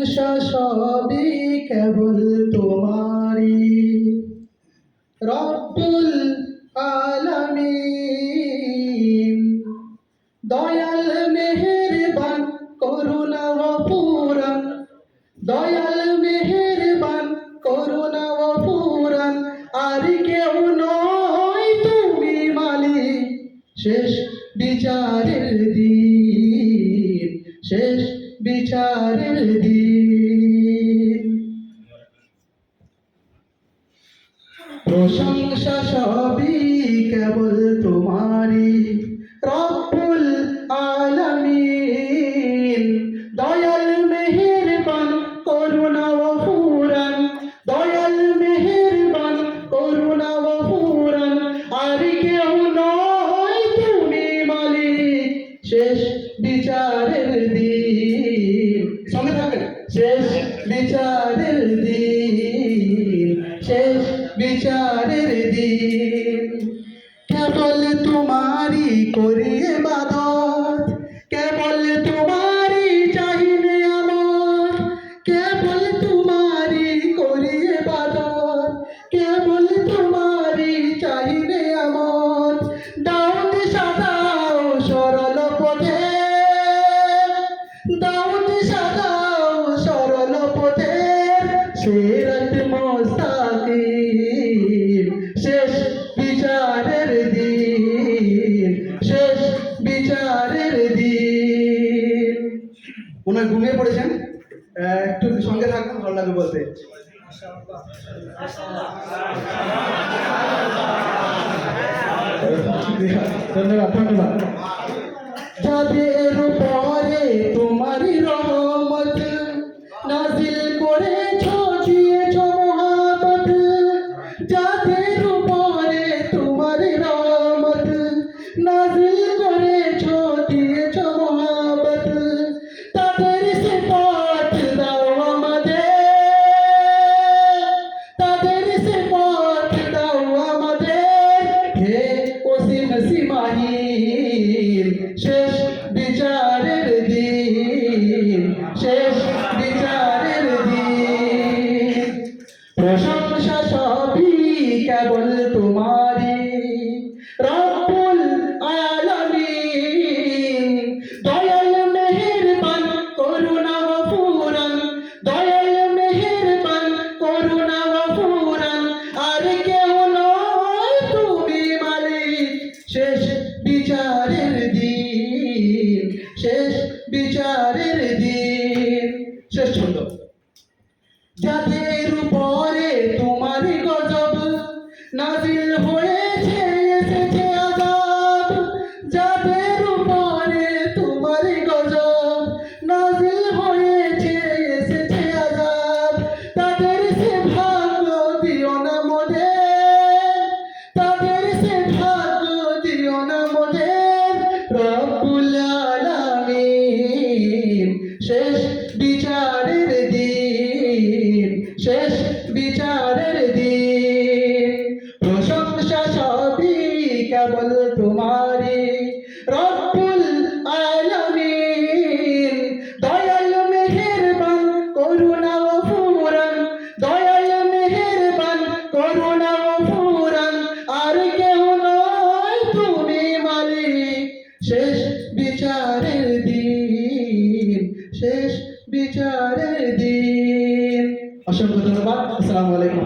প্রশংসা সবই কেবল তোমারই, রব্বুল আলামিন। দয়াল মেহেরবান করুণা গফুরান, দয়াল মেহেরবান করুণা গফুরান। আর কেউ নয় তুমি মালিক, শেষ বিচারের দিন, শেষ বিচারের দিন। প্রশংসা সবই কেবল তোমারই, রব্বুল আলামিন। দয়াল মেহেরবান করুণা গফুরান, দয়াল মেহেরবান করুণা গফুরান। আর কেউ নয় তুমি মালিক, শেষ বিচারের দিন। সঙ্গে থাকবেন, শেষ বিচারের দিন, শেষ বিচারের দিন। কেবল তোমারই করি ইবাদত, কেবল তোমারই চাহিনে আমার, কেবল তোমারই করি ইবাদত, কেবল তোমারই চাহিনে আমার। দাউদ সাদাও সরল পথে, দাউদ সাদাও সরল পথে, সিরাত মুস্তাকিম। শেষ বিচারের দিন, শেষ বিচারের দিন। ওনার ঘুমিয়ে পড়েছেন, একটু সঙ্গে থাকবেন, ভালো লাগবে বলতে। ধন্যবাদ, ধন্যবাদ। যাদের উপরে তোমারই রহমত নাজিল করেছ, দিয়েছ মহাবত। যাদের উপরে তোমারই রহমত নাজিল করেছ, দিয়েছ মহাবত। তাদের সিফাত দাও আমাদের, তাদের সিফাত দাও আমাদের। হে অসীম সীমাহীন, শেষ বিচারের দিন, শেষ বিচারের দিন। প্রশংসা সবই কেবল তোমারই, রব্বুল আলামিন। দয়াল মেহেরবান করুণা গফুরান, দয়াল মেহেরবান করুণা গফুরান। আর কেউ নয় তুমি মালিক, শেষ বিচারের দিন, শেষ বিচারের দিন। শেষ ছন্দ। যাদের উপরে তোমারই গজব নাজিল হয়েছে, এসেছে আযাব। যাদের উপরে তোমারই গজব নাজিল হয়েছে, এসেছে আযাব। তাদের সে ভাগ্য দিও না মোদের, তাদের সে ভাগ্য দিও না মোদের, রব্বুল আলামিন। শেষ বিচারের দিন, শেষ বিচারের দিন। প্রশংসা সবই কেবল তোমারই, রব্বুল আলামিন। দয়াল মেহেরবান করুণা গফুরান, দয়াল মেহেরবান করুণা গফুরান। আর কেউ নয় তুমি মালিক, শেষ বিচারের দিন, শেষ বিচারের দিন। অসংখ্য ধন্যবাদ। আসসালামু আলাইকুম।